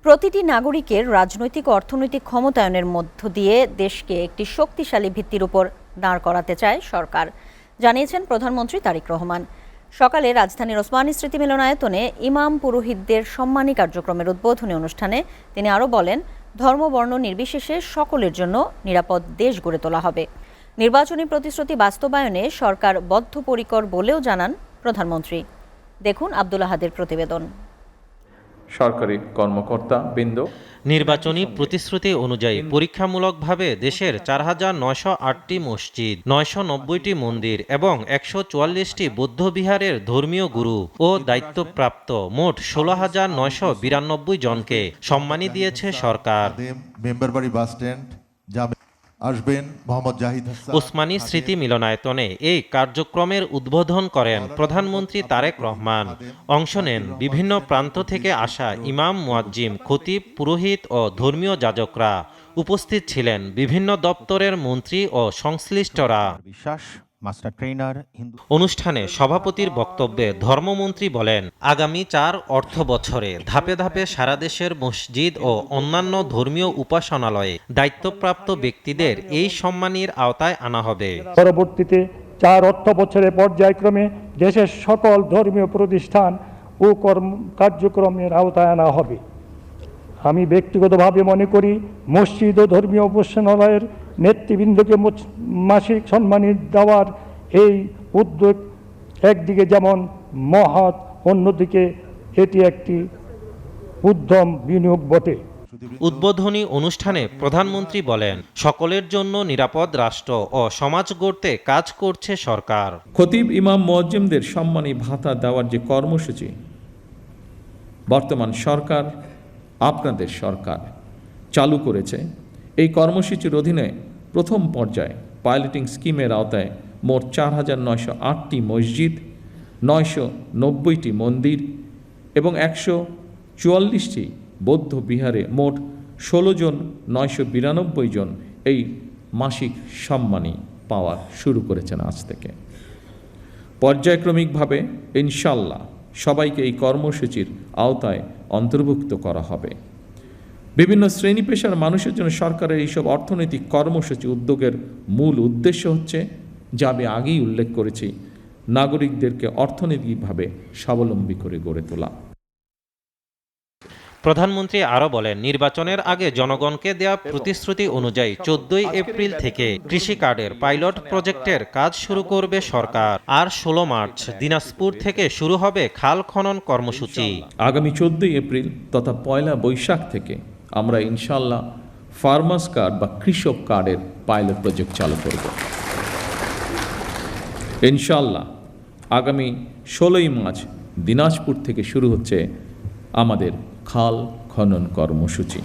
প্রতিটি নাগরিকের রাজনৈতিক ও অর্থনৈতিক ক্ষমতায়নের মধ্য দিয়ে দেশকে একটি শক্তিশালী ভিত্তির উপর দাঁড় করাতে চায় সরকার, জানিয়েছেন প্রধানমন্ত্রী তারেক রহমান। সকালে রাজধানীর ওসমানী স্মৃতি মিলনায়তনে ইমাম পুরোহিতদের সম্মানী কার্যক্রমের উদ্বোধনী অনুষ্ঠানে তিনি আরও বলেন, ধর্ম বর্ণ নির্বিশেষে সকলের জন্য নিরাপদ দেশ গড়ে তোলা হবে। নির্বাচনী প্রতিশ্রুতি বাস্তবায়নে সরকার বদ্ধপরিকর বলেও জানান প্রধানমন্ত্রী। দেখুন আব্দুল আহাদের প্রতিবেদন। সরকারি কর্মকর্তা বৃন্দ, নির্বাচনী প্রতিশ্রুতি অনুযায়ী পরীক্ষামূলকভাবে দেশের ৪,৯০৮টি মসজিদ, ৯৯০টি মন্দির এবং ১৪৪টি বৌদ্ধবিহারের ধর্মীয় গুরু ও দায়িত্বপ্রাপ্ত মোট ১৬,৯৯২ জনকে সম্মানী দিয়েছে সরকার। মেম্বারবাড়ি বাস স্ট্যান্ড আসবেন মোহাম্মদ জাহিদ হাসান। ওসমানী স্মৃতি মিলনায়তনে এই কার্যক্রমের উদ্বোধন করেন প্রধানমন্ত্রী তারেক রহমান। অংশ নেন বিভিন্ন প্রান্ত থেকে আসা ইমাম, মুয়াজ্জিম, খতিব, পুরোহিত ও ধর্মীয় যাজকরা। উপস্থিত ছিলেন বিভিন্ন দপ্তরের মন্ত্রী ও সংশ্লিষ্টরা। অনুষ্ঠানে সভাপতির বক্তব্যে ধর্মমন্ত্রী বলেন, আগামী ৪ অর্থ বছরে ধাপে ধাপে সারা দেশের মসজিদ ও অন্যান্য ধর্মীয় উপাসনালয়ে দায়িত্বপ্রাপ্ত ব্যক্তিদের এই সম্মানীর আওতায় আনা হবে। পরবর্তীতে ৪ অর্থ বছরে পর্যায়ক্রমে দেশের সকল ধর্মীয় প্রতিষ্ঠান ও কার্যক্রমের আওতায় আনা হবে। আমি ব্যক্তিগতভাবে মনে করি, মসজিদ ও ধর্মীয় উপাসনালয়ের নেতৃবৃন্দকে মাসিক সম্মানী দেওয়ার এই উদ্যোগ একদিকে যেমন মহৎ, অন্যদিকে এটি একটি উদ্যম বিনিয়োগ বটে। উদ্বোধনী অনুষ্ঠানে প্রধানমন্ত্রী বলেন, সকলের জন্য নিরাপদ রাষ্ট্র ও সমাজ গড়তে কাজ করছে সরকার। খতিব, ইমাম, মুয়াজ্জিমদের সম্মানী ভাতা দেওয়ার যে কর্মসূচি বর্তমান সরকার, আপনাদের সরকার চালু করেছে, এই কর্মসূচির অধীনে প্রথম পর্যায়ে পাইলটিং স্কিমের আওতায় মোট ৪,৯০৮টি মসজিদ, ৯৯০টি মন্দির এবং ১৪৪টি বৌদ্ধ বিহারে মোট ১৬,৯৯২ জন এই মাসিক সম্মানী পাওয়া শুরু করেছেন আজ থেকে। পর্যায়ক্রমিকভাবে ইনশাল্লাহ সবাইকে এই কর্মসূচির আওতায় অন্তর্ভুক্ত করা হবে। বিভিন্ন শ্রেণী পেশার মানুষের জন্য সরকারের এইসব অর্থনৈতিক কর্মসূচি উদ্যোগের মূল উদ্দেশ্য হচ্ছে, যা আমি আগেই উল্লেখ করেছি, নাগরিকদেরকে অর্থনৈতিকভাবে স্বাবলম্বী করে গড়ে তোলা। প্রধানমন্ত্রী আরও বলেন, নির্বাচনের আগে জনগণকে দেয়া প্রতিশ্রুতি অনুযায়ী ১৪ এপ্রিল থেকে কৃষি কার্ডের পাইলট প্রজেক্টের কাজ শুরু করবে সরকার। আর ১৬ মার্চ দিনাজপুর থেকে শুরু হবে খাল খনন কর্মসূচি। আগামী ১৪ এপ্রিল তথা ১ বৈশাখ থেকে আমরা ইনশাল্লাহ ফার্মার্স কার্ড বা কৃষক কার্ডের পাইলট প্রজেক্ট চালু করব। ইনশাল্লাহ আগামী ১৬ মার্চ দিনাজপুর থেকে শুরু হচ্ছে আমাদের খাল খনন কর্মসূচি।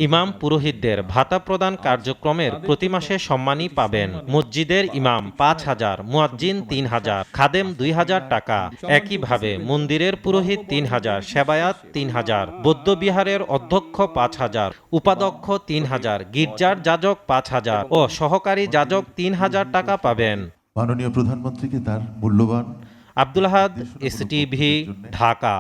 ইমাম পুরোহিতদের ভাতা প্রদান কার্যক্রমের প্রতি মাসে সম্মানী পাবেন মসজিদের ইমাম ৫,০০০, মুয়াজ্জিন ৩,০০০, খাদেম ২,০০০ টাকা। একইভাবে মন্দিরের পুরোহিত ৩,০০০, সেবায়াত ৩,০০০, বৌদ্ধবিহারের অধ্যক্ষ ৫,০০০, উপাধ্যক্ষ ৩,০০০, গির্জার যাজক ৫,০০০ ও সহকারী যাজক ৩,০০০ টাকা পাবেন। মাননীয় প্রধানমন্ত্রীকে তার মূল্যবান। আব্দুল আহাদ, এসটিভি, ঢাকা।